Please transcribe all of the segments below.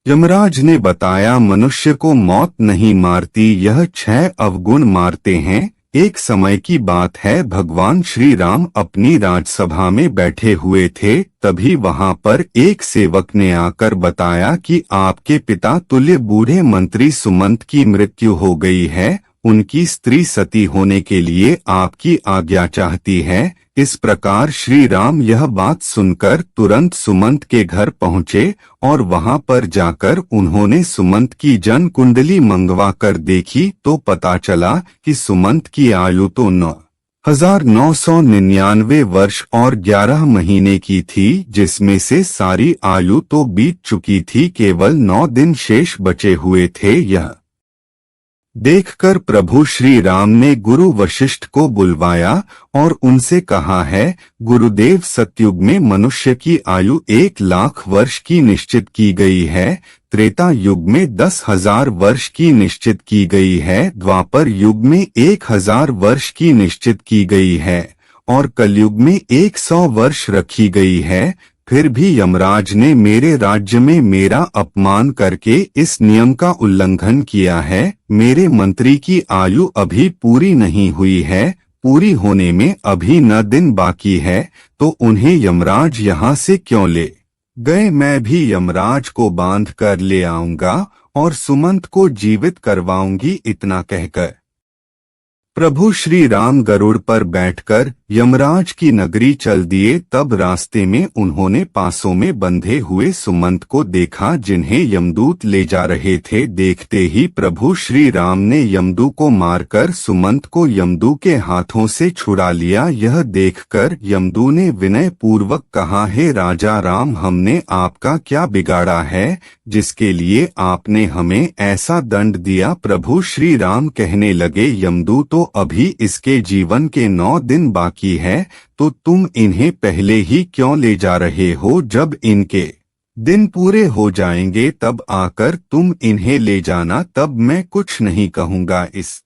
यमराज ने बताया, मनुष्य को मौत नहीं मारती, यह 6 अवगुण मारते हैं। एक समय की बात है, भगवान श्री राम अपनी राजसभा में बैठे हुए थे। तभी वहां पर एक सेवक ने आकर बताया कि आपके पिता तुल्य बूढ़े मंत्री सुमंत की मृत्यु हो गई है। उनकी स्त्री सती होने के लिए आपकी आज्ञा चाहती है। इस प्रकार श्री राम यह बात सुनकर तुरंत सुमंत के घर पहुँचे और वहां पर जाकर उन्होंने सुमंत की जन्म कुंडली मंगवा कर देखी तो पता चला कि सुमंत की आयु तो 9,999 वर्ष और 11 महीने की थी, जिसमें से सारी आयु तो बीत चुकी थी, केवल 9 दिन शेष बचे हुए थे। यह देखकर प्रभु श्री राम ने गुरु वशिष्ठ को बुलवाया और उनसे कहा है, गुरुदेव, सतयुग में मनुष्य की आयु 1,00,000 वर्ष की निश्चित की गई है, त्रेता युग में 10,000 वर्ष की निश्चित की गई है, द्वापर युग में 1,000 वर्ष की निश्चित की गई है और कलयुग में 100 वर्ष रखी गई है। फिर भी यमराज ने मेरे राज्य में मेरा अपमान करके इस नियम का उल्लंघन किया है। मेरे मंत्री की आयु अभी पूरी नहीं हुई है, पूरी होने में अभी 9 दिन बाकी है, तो उन्हें यमराज यहाँ से क्यों ले गए? मैं भी यमराज को बांध कर ले आऊंगा और सुमंत को जीवित करवाऊंगी। इतना कहकर प्रभु श्री राम गरुड़ पर बैठकर यमराज की नगरी चल दिए। तब रास्ते में उन्होंने पासों में बंधे हुए सुमंत को देखा, जिन्हें यमदूत ले जा रहे थे। देखते ही प्रभु श्री राम ने यमदू को मारकर सुमंत को यमदू के हाथों से छुड़ा लिया। यह देखकर यमदू ने विनय पूर्वक कहा, हे राजा राम, हमने आपका क्या बिगाड़ा है जिसके लिए आपने हमें ऐसा दंड दिया? प्रभु श्री राम कहने लगे, यमदू, तो अभी इसके जीवन के 9 दिन बाकी है, तो तुम इन्हें पहले ही क्यों ले जा रहे हो? जब इनके दिन पूरे हो जाएंगे तब आकर तुम इन्हें ले जाना, तब मैं कुछ नहीं कहूंगा। इस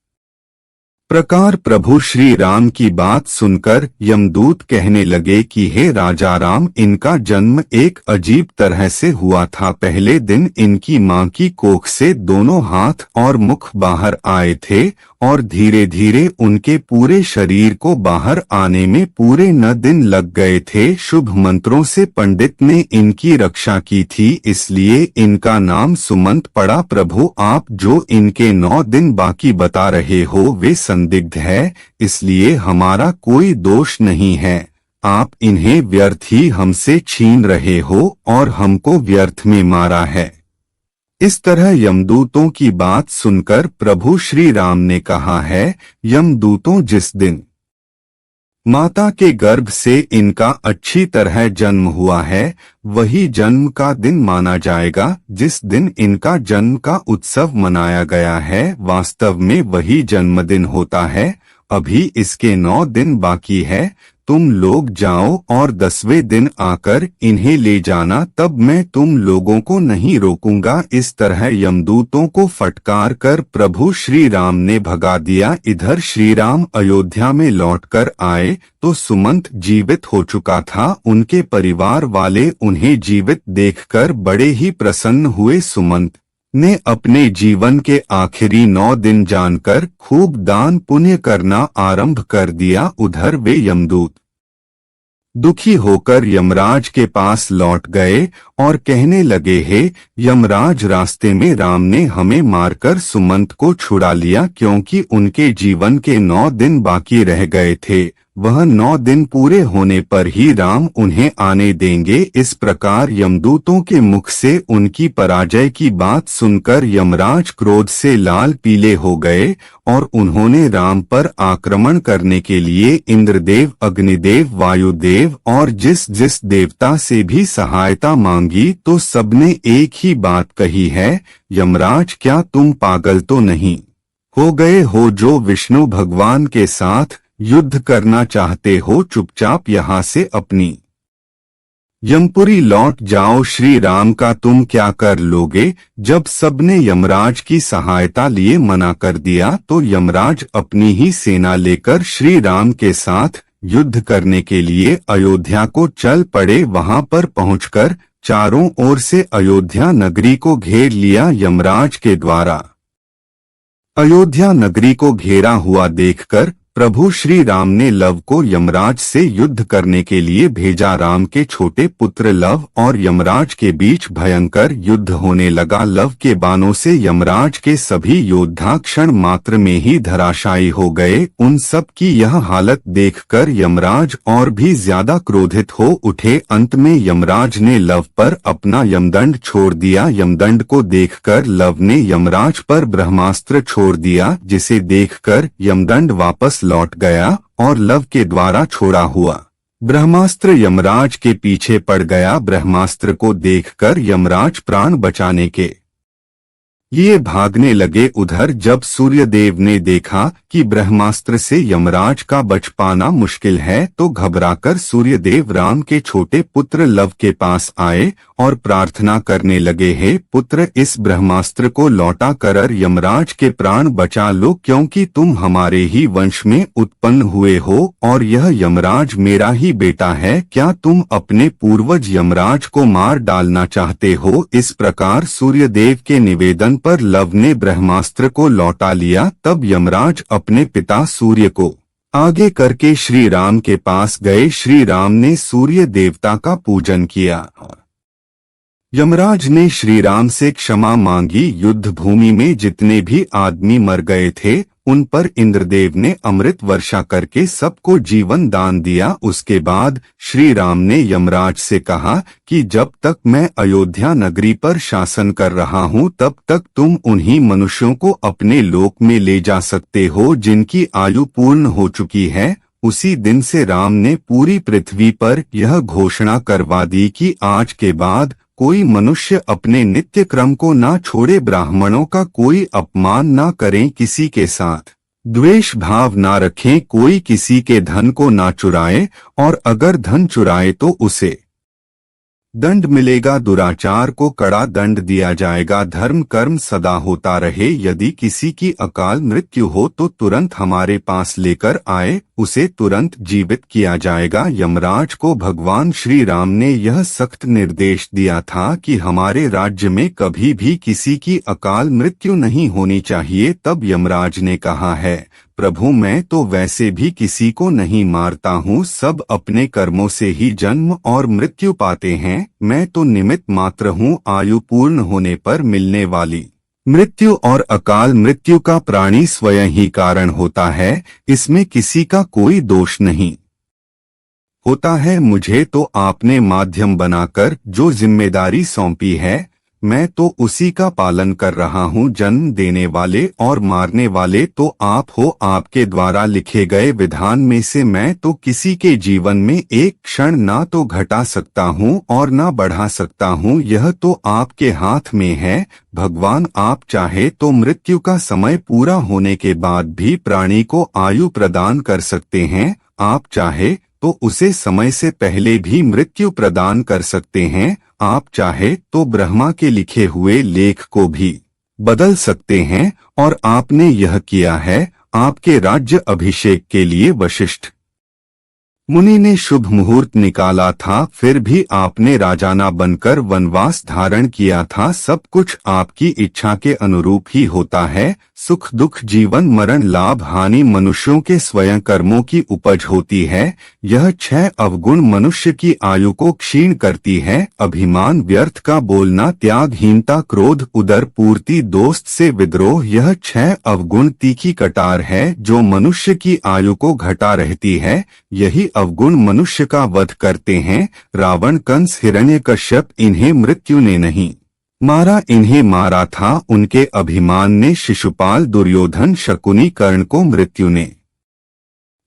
प्रकार प्रभु श्री राम की बात सुनकर यमदूत कहने लगे कि हे राजा राम, इनका जन्म एक अजीब तरह से हुआ था। पहले दिन इनकी मां की कोख से दोनों हाथ और मुख बाहर आए थे और धीरे धीरे उनके पूरे शरीर को बाहर आने में पूरे 9 दिन लग गए थे। शुभ मंत्रों से पंडित ने इनकी रक्षा की थी, इसलिए इनका नाम सुमंत पड़ा। प्रभु, आप जो इनके 9 दिन बाकी बता रहे हो वे संदिग्ध है, इसलिए हमारा कोई दोष नहीं है। आप इन्हें व्यर्थ ही हमसे छीन रहे हो और हमको व्यर्थ में मारा है। इस तरह यमदूतों की बात सुनकर प्रभु श्री राम ने कहा है, यमदूतों, जिस दिन माता के गर्भ से इनका अच्छी तरह जन्म हुआ है वही जन्म का दिन माना जाएगा। जिस दिन इनका जन्म का उत्सव मनाया गया है वास्तव में वही जन्मदिन होता है। अभी इसके 9 दिन बाकी है, तुम लोग जाओ और 10वें दिन आकर इन्हें ले जाना, तब मैं तुम लोगों को नहीं रोकूंगा। इस तरह यमदूतों को फटकार कर प्रभु श्री राम ने भगा दिया। इधर श्री राम अयोध्या में लौटकर आए तो सुमंत जीवित हो चुका था। उनके परिवार वाले उन्हें जीवित देखकर बड़े ही प्रसन्न हुए। सुमंत ने अपने जीवन के आखिरी 9 दिन जानकर खूब दान पुण्य करना आरंभ कर दिया। उधर वे यमदूत दुखी होकर यमराज के पास लौट गए और कहने लगे, हे यमराज, रास्ते में राम ने हमें मारकर सुमंत को छुड़ा लिया, क्योंकि उनके जीवन के 9 दिन बाकी रह गए थे। वह 9 दिन पूरे होने पर ही राम उन्हें आने देंगे। इस प्रकार यमदूतों के मुख से उनकी पराजय की बात सुनकर यमराज क्रोध से लाल पीले हो गए और उन्होंने राम पर आक्रमण करने के लिए इंद्रदेव, अग्निदेव, वायुदेव और जिस जिस देवता से भी सहायता मांगी, तो सबने एक ही बात कही है, यमराज, क्या तुम पागल तो नहीं हो गए हो जो विष्णु भगवान के साथ युद्ध करना चाहते हो? चुपचाप यहाँ से अपनी यमपुरी लौट जाओ। श्री राम का तुम क्या कर लोगे? जब सबने यमराज की सहायता लिए मना कर दिया तो यमराज अपनी ही सेना लेकर श्री राम के साथ युद्ध करने के लिए अयोध्या को चल पड़े। वहां पर पहुंचकर चारों ओर से अयोध्या नगरी को घेर लिया यमराज के द्वारा। अयोध्या नगरी को घेरा हुआ देखकर प्रभु श्री राम ने लव को यमराज से युद्ध करने के लिए भेजा। राम के छोटे पुत्र लव और यमराज के बीच भयंकर युद्ध होने लगा। लव के बाणों से यमराज के सभी योद्धा क्षण मात्र में ही धराशायी हो गए। उन सब की यह हालत देखकर यमराज और भी ज्यादा क्रोधित हो उठे। अंत में यमराज ने लव पर अपना यमदंड छोड़ दिया। यमदंड को देखकर लव ने यमराज पर ब्रह्मास्त्र छोड़ दिया, जिसे देखकर यमदंड वापस लौट गया और लव के द्वारा छोड़ा हुआ ब्रह्मास्त्र यमराज के पीछे पड़ गया। ब्रह्मास्त्र को देखकर यमराज प्राण बचाने के ये भागने लगे। उधर जब सूर्यदेव ने देखा कि ब्रह्मास्त्र से यमराज का बच पाना मुश्किल है, तो घबराकर सूर्यदेव राम के छोटे पुत्र लव के पास आए और प्रार्थना करने लगे, हे पुत्र, इस ब्रह्मास्त्र को लौटा कर यमराज के प्राण बचा लो, क्योंकि तुम हमारे ही वंश में उत्पन्न हुए हो और यह यमराज मेरा ही बेटा है। क्या तुम अपने पूर्वज यमराज को मार डालना चाहते हो? इस प्रकार सूर्यदेव के निवेदन पर लव ने ब्रह्मास्त्र को लौटा लिया। तब यमराज अपने पिता सूर्य को आगे करके श्री राम के पास गए। श्री राम ने सूर्य देवता का पूजन किया। यमराज ने श्री राम से क्षमा मांगी। युद्ध भूमि में जितने भी आदमी मर गए थे, उन पर इंद्रदेव ने अमृत वर्षा करके सबको जीवन दान दिया। उसके बाद श्री राम ने यमराज से कहा कि जब तक मैं अयोध्या नगरी पर शासन कर रहा हूँ, तब तक तुम उन्हीं मनुष्यों को अपने लोक में ले जा सकते हो जिनकी आयु पूर्ण हो चुकी है। उसी दिन से राम ने पूरी पृथ्वी पर यह घोषणा करवा दी कि आज के बाद कोई मनुष्य अपने नित्य क्रम को ना छोड़े, ब्राह्मणों का कोई अपमान ना करें, किसी के साथ द्वेष भाव ना रखें, कोई किसी के धन को ना चुराए, और अगर धन चुराए तो उसे दंड मिलेगा। दुराचार को कड़ा दंड दिया जाएगा। धर्म कर्म सदा होता रहे। यदि किसी की अकाल मृत्यु हो तो तुरंत हमारे पास लेकर आए, उसे तुरंत जीवित किया जाएगा। यमराज को भगवान श्री राम ने यह सख्त निर्देश दिया था कि हमारे राज्य में कभी भी किसी की अकाल मृत्यु नहीं होनी चाहिए। तब यमराज ने कहा है, प्रभु, मैं तो वैसे भी किसी को नहीं मारता हूँ, सब अपने कर्मों से ही जन्म और मृत्यु पाते हैं। मैं तो निमित्त मात्र हूँ। आयु पूर्ण होने पर मिलने वाली मृत्यु और अकाल मृत्यु का प्राणी स्वयं ही कारण होता है, इसमें किसी का कोई दोष नहीं होता है। मुझे तो आपने माध्यम बनाकर जो जिम्मेदारी सौंपी है, मैं तो उसी का पालन कर रहा हूँ। जन्म देने वाले और मारने वाले तो आप हो। आपके द्वारा लिखे गए विधान में से मैं तो किसी के जीवन में एक क्षण ना तो घटा सकता हूँ और ना बढ़ा सकता हूँ। यह तो आपके हाथ में है। भगवान, आप चाहे तो मृत्यु का समय पूरा होने के बाद भी प्राणी को आयु प्रदान कर सकते हैं। आप चाहे तो उसे समय से पहले भी मृत्यु प्रदान कर सकते हैं। आप चाहे तो ब्रह्मा के लिखे हुए लेख को भी बदल सकते हैं, और आपने यह किया है। आपके राज्य अभिषेक के लिए वशिष्ठ मुनि ने शुभ मुहूर्त निकाला था, फिर भी आपने राजाना बनकर वनवास धारण किया था। सब कुछ आपकी इच्छा के अनुरूप ही होता है। सुख दुख, जीवन मरण, लाभ हानि मनुष्यों के स्वयं कर्मों की उपज होती है। यह 6 अवगुण मनुष्य की आयु को क्षीण करती है। अभिमान, व्यर्थ का बोलना, त्यागहीनता, क्रोध, उदर पूर्ति, दोस्त से विद्रोह, यह 6 अवगुण तीखी कटार है जो मनुष्य की आयु को घटा रहती है। यही अवगुण मनुष्य का वध करते हैं। रावण, कंस, हिरण्यकश्यप, इन्हें मृत्यु ने नहीं मारा, इन्हें मारा था उनके अभिमान ने। शिशुपाल, दुर्योधन, शकुनी, कर्ण को मृत्यु ने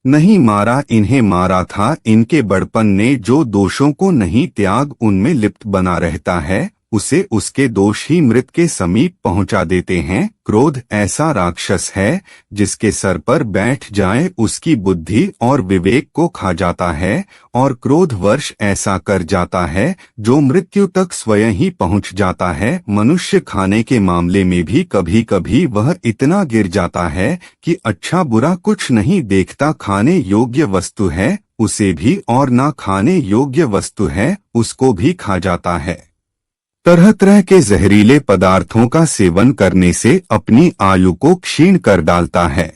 नहीं मारा, इन्हें मारा था इनके बड़पन ने। जो दोषों को नहीं त्याग उनमें लिप्त बना रहता है, उसे उसके दोष ही मृत के समीप पहुंचा देते हैं। क्रोध ऐसा राक्षस है जिसके सर पर बैठ जाए उसकी बुद्धि और विवेक को खा जाता है, और क्रोध वर्ष ऐसा कर जाता है जो मृत्यु तक स्वयं ही पहुंच जाता है। मनुष्य खाने के मामले में भी कभी कभी वह इतना गिर जाता है कि अच्छा बुरा कुछ नहीं देखता। खाने योग्य वस्तु है उसे भी, और ना खाने योग्य वस्तु है उसको भी खा जाता है। तरह तरह के जहरीले पदार्थों का सेवन करने से अपनी आयु को क्षीण कर डालता है।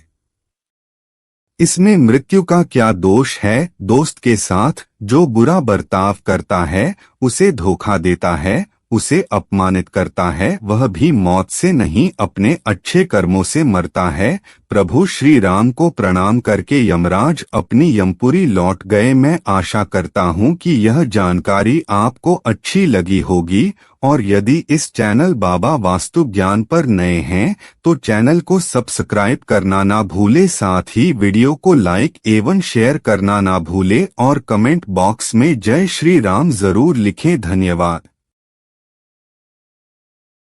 इसमें मृत्यु का क्या दोष है? दोस्त के साथ जो बुरा बर्ताव करता है, उसे धोखा देता है, उसे अपमानित करता है, वह भी मौत से नहीं अपने अच्छे कर्मों से मरता है। प्रभु श्री राम को प्रणाम करके यमराज अपनी यमपुरी लौट गए। मैं आशा करता हूँ कि यह जानकारी आपको अच्छी लगी होगी, और यदि इस चैनल बाबा वास्तु ज्ञान पर नए हैं तो चैनल को सब्सक्राइब करना ना भूले, साथ ही वीडियो को लाइक एवं शेयर करना ना भूले और कमेंट बॉक्स में जय श्री राम जरूर लिखें। धन्यवाद।